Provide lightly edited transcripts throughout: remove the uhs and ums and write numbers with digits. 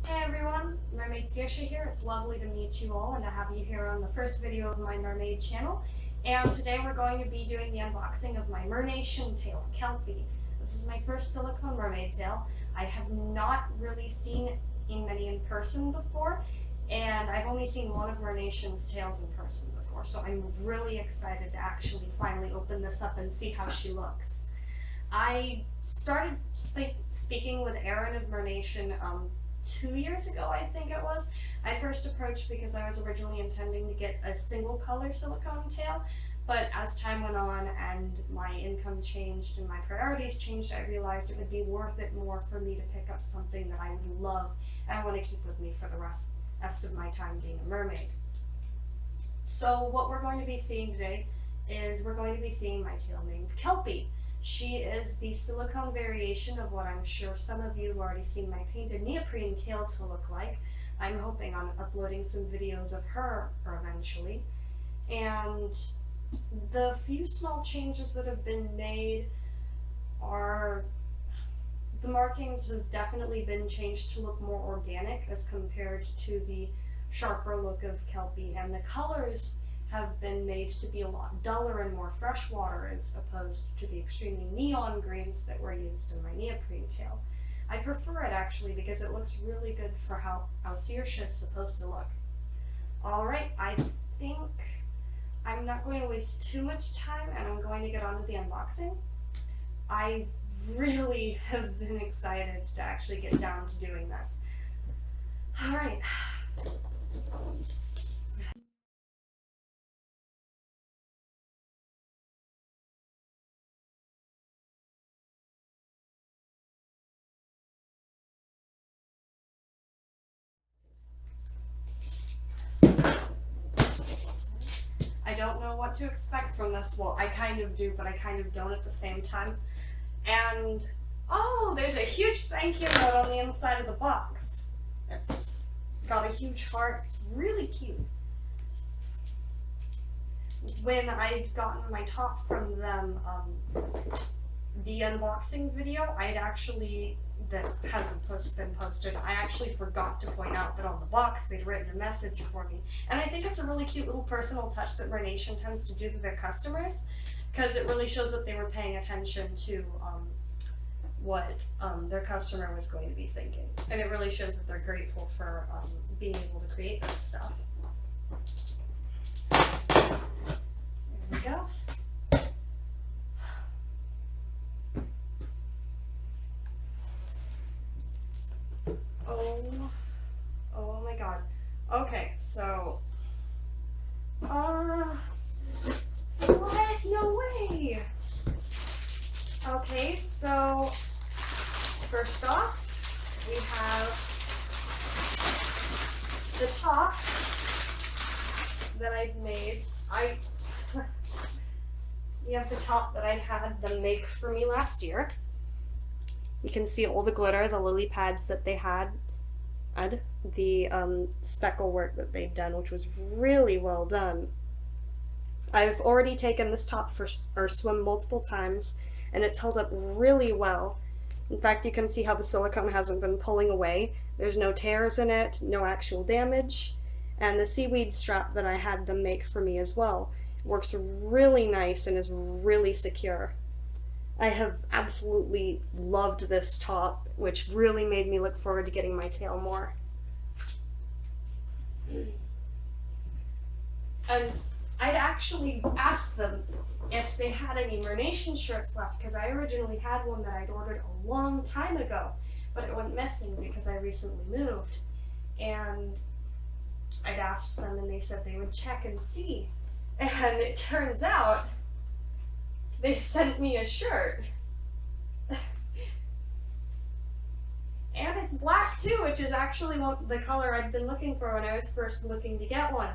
Hey everyone, Mermaid Saoirse here. It's lovely to meet you all and to have you here on the first video of my mermaid channel. And today we're going to be doing the unboxing of my Mernation tail, Kelpie. This is my first silicone mermaid tail. I have not really seen many in person before, and I've only seen one of Mernation's tails in person before, so I'm really excited to actually finally open this up and see how she looks. I started speaking with Erin of Mernation 2 years ago, I think it was. I first approached because I was originally intending to get a single color silicone tail, but as time went on and my income changed and my priorities changed, I realized it would be worth it more for me to pick up something that I would love and want to keep with me for the rest of my time being a mermaid. So what we're going to be seeing today is we're going to be seeing my tail named Kelpie. She is the silicone variation of what I'm sure some of you have already seen my painted neoprene tail to look like. I'm hoping on uploading some videos of her eventually. And the few small changes that have been made are the markings have definitely been changed to look more organic as compared to the sharper look of Kelpie, and the colors have been made to be a lot duller and more freshwater as opposed to the extremely neon greens that were used in my neoprene tail. I prefer it actually because it looks really good for how Saoirse is supposed to look. Alright, I think I'm not going to waste too much time and I'm going to get on to the unboxing. I really have been excited to actually get down to doing this. Alright. I don't know what to expect from this. Well, I kind of do, but I kind of don't at the same time. And, oh, there's a huge thank you note on the inside of the box. It's got a huge heart. It's really cute. When I'd gotten my top from them, the unboxing video, that hasn't been posted, I actually forgot to point out that on the box they'd written a message for me. And I think it's a really cute little personal touch that Mernation tends to do to their customers, because it really shows that they were paying attention to what their customer was going to be thinking. And it really shows that they're grateful for being able to create this stuff. There we go. Oh my god. Okay, so what? No way! Okay, so first off, we have the top that I'd made. We have the top that I'd had them make for me last year. You can see all the glitter, the lily pads that they had, the speckle work that they've done, which was really well done. I've already taken this top for swim multiple times, and it's held up really well. In fact, you can see how the silicone hasn't been pulling away. There's no tears in it, no actual damage, and the seaweed strap that I had them make for me as well works really nice and is really secure. I have absolutely loved this top, which really made me look forward to getting my tail more. And I'd actually asked them if they had any Mernation shirts left, because I originally had one that I'd ordered a long time ago, but it went missing because I recently moved. And I'd asked them and they said they would check and see. And it turns out they sent me a shirt. And it's black too, which is actually the color I'd been looking for when I was first looking to get one.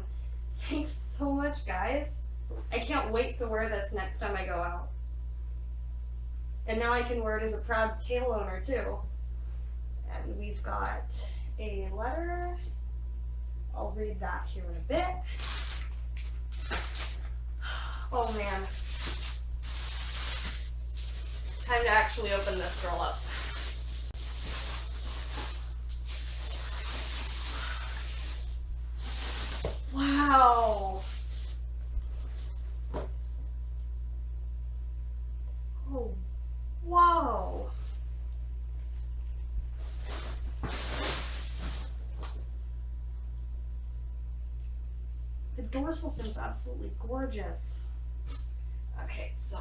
Thanks so much, guys. I can't wait to wear this next time I go out. And now I can wear it as a proud tail owner too. And we've got a letter. I'll read that here in a bit. Oh man. Time to actually open this girl up. Wow. Oh, whoa. The dorsal fin's absolutely gorgeous. Okay, so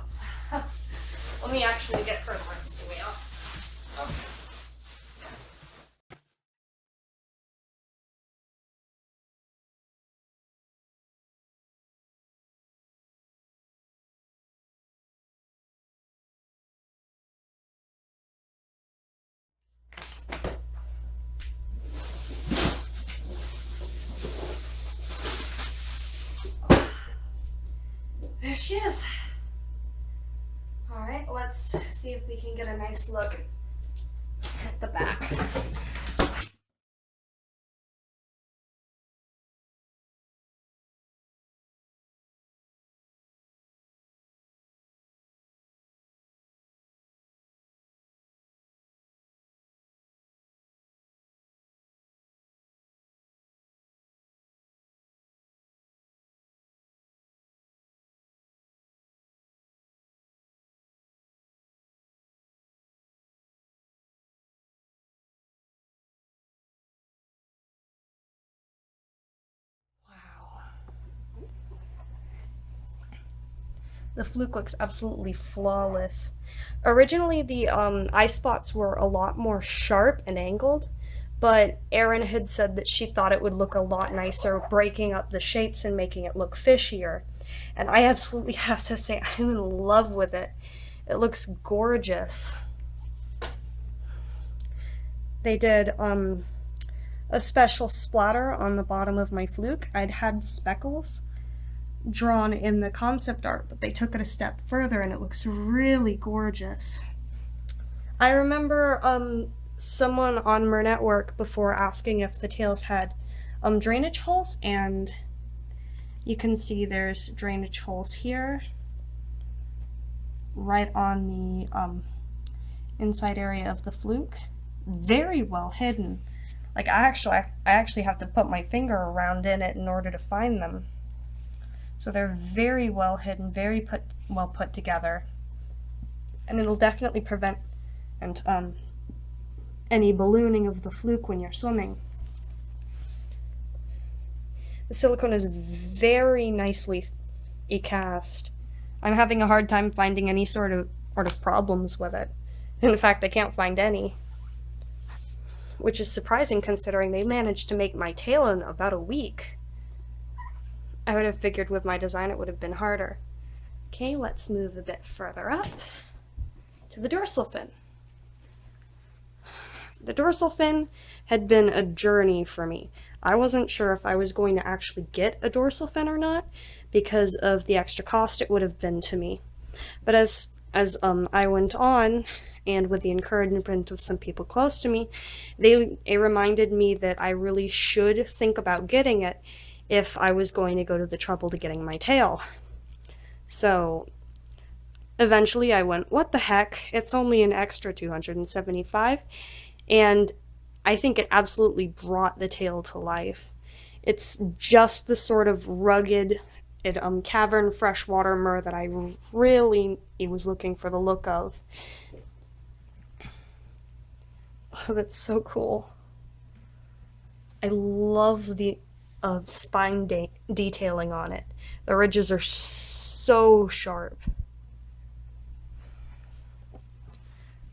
let me actually get her the rest of the way up. Okay. There she is. All right, let's see if we can get a nice look at the back. Wow. The fluke looks absolutely flawless. Originally, the eye spots were a lot more sharp and angled, but Erin had said that she thought it would look a lot nicer breaking up the shapes and making it look fishier. And I absolutely have to say, I'm in love with it. It looks gorgeous. They did a special splatter on the bottom of my fluke. I'd had speckles drawn in the concept art, but they took it a step further and it looks really gorgeous. I remember someone on Mer Network before asking if the tails had drainage holes, and you can see there's drainage holes here right on the inside area of the fluke. Very well hidden. Like I actually have to put my finger around in it in order to find them. So they're very well hidden, very well put together, and it'll definitely prevent any ballooning of the fluke when you're swimming. The silicone is very nicely cast. I'm having a hard time finding any sort of problems with it. In fact, I can't find any, which is surprising considering they managed to make my tail in about a week. I would have figured with my design it would have been harder. Okay, let's move a bit further up to the dorsal fin. The dorsal fin had been a journey for me. I wasn't sure if I was going to actually get a dorsal fin or not because of the extra cost it would have been to me. But as I went on, and with the encouragement of some people close to me, it reminded me that I really should think about getting it if I was going to go to the trouble to getting my tail. So eventually I went, what the heck, it's only an extra $275, and I think it absolutely brought the tail to life. It's just the sort of rugged cavern freshwater mer that I really was looking for the look of. Oh, that's so cool. I love the spine detailing on it. The ridges are so sharp.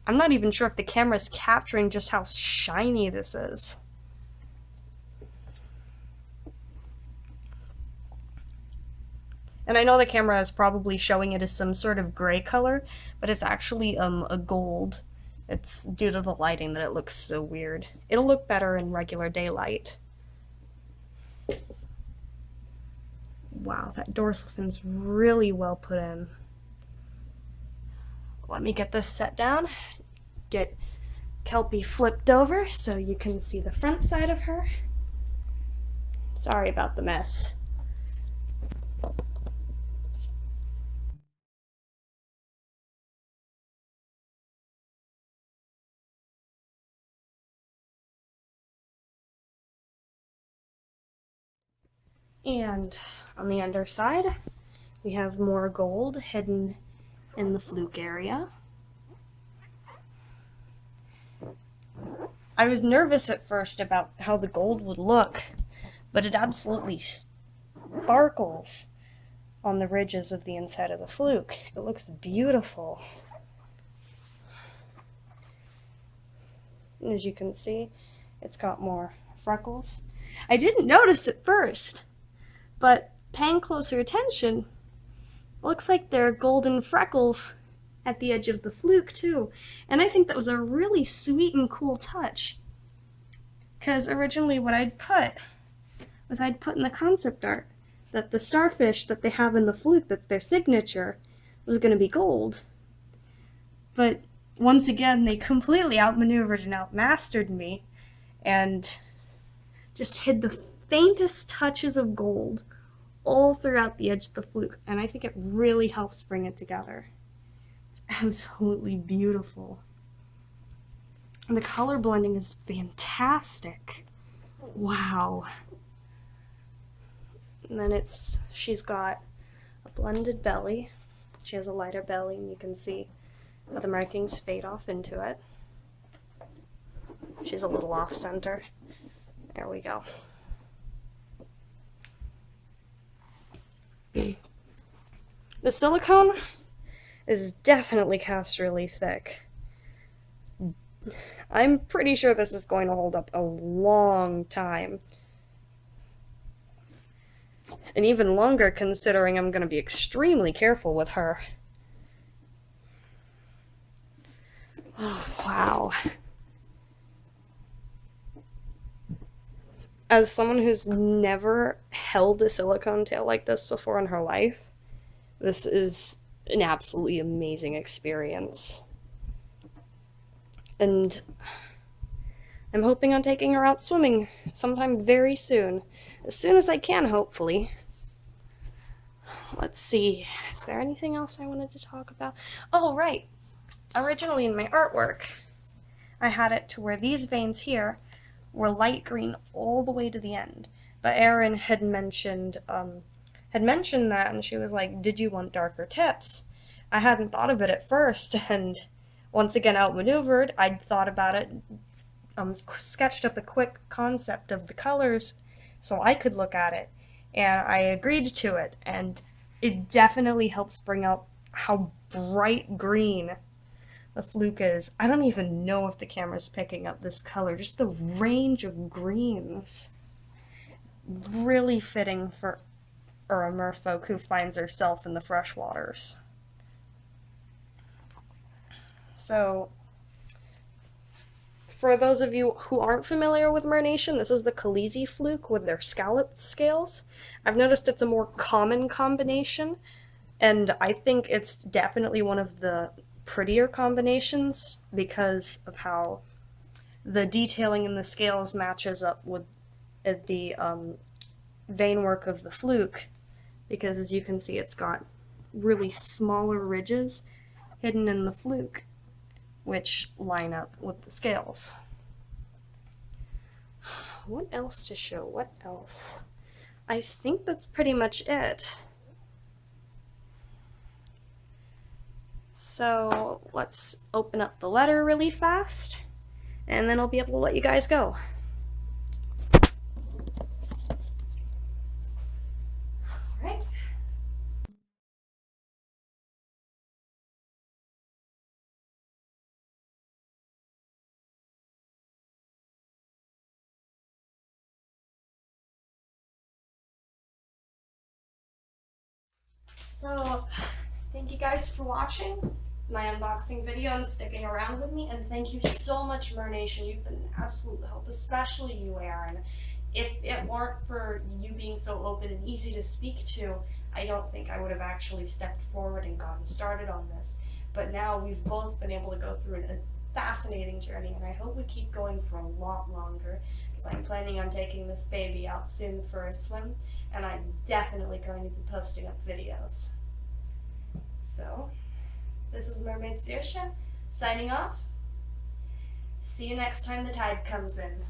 I'm not even sure if the camera's capturing just how shiny this is. And I know the camera is probably showing it as some sort of gray color, but it's actually a gold. It's due to the lighting that it looks so weird. It'll look better in regular daylight. Wow, that dorsal fin's really well put in. Let me get this set down. Get Kelpie flipped over so you can see the front side of her. Sorry about the mess. And on the underside, we have more gold hidden in the fluke area. I was nervous at first about how the gold would look, but it absolutely sparkles on the ridges of the inside of the fluke. It looks beautiful. As you can see, it's got more freckles. I didn't notice at first, but paying closer attention, it looks like there are golden freckles at the edge of the fluke too. And I think that was a really sweet and cool touch. Because originally what I'd put in the concept art that the starfish that they have in the fluke, that's their signature, was going to be gold. But once again, they completely outmaneuvered and outmastered me and just hid the faintest touches of gold all throughout the edge of the fluke. And I think it really helps bring it together. It's absolutely beautiful. And the color blending is fantastic. Wow. And then she's got a blended belly. She has a lighter belly, and you can see how the markings fade off into it. She's a little off center. There we go. The silicone is definitely cast really thick. I'm pretty sure this is going to hold up a long time. And even longer considering I'm going to be extremely careful with her. Oh, wow. As someone who's never held a silicone tail like this before in her life, this is an absolutely amazing experience. And I'm hoping on taking her out swimming sometime very soon. As soon as I can, hopefully. Let's see, is there anything else I wanted to talk about? Oh, right. Originally in my artwork, I had it to where these veins here were light green all the way to the end. But Erin had mentioned that, and she was like, did you want darker tips? I hadn't thought of it at first, and once again outmaneuvered. I'd thought about it, sketched up a quick concept of the colors so I could look at it, and I agreed to it, and it definitely helps bring out how bright green the fluke is. I don't even know if the camera's picking up this color, just the range of greens. Really fitting for a merfolk who finds herself in the freshwaters. So, for those of you who aren't familiar with Mernation, this is the Khaleesi fluke with their scalloped scales. I've noticed it's a more common combination, and I think it's definitely one of the prettier combinations because of how the detailing in the scales matches up with the vein work of the fluke, because as you can see it's got really smaller ridges hidden in the fluke which line up with the scales. What else to show? What else? I think that's pretty much it. So let's open up the letter really fast, and then I'll be able to let you guys go. All right. So, thank you guys for watching my unboxing video and sticking around with me, and thank you so much, Mernation. You've been an absolute help, especially you, Erin. If it weren't for you being so open and easy to speak to, I don't think I would have actually stepped forward and gotten started on this. But now we've both been able to go through a fascinating journey, and I hope we keep going for a lot longer, because I'm planning on taking this baby out soon for a swim, and I'm definitely going to be posting up videos. So, this is Mermaid Saoirse, signing off. See you next time the tide comes in.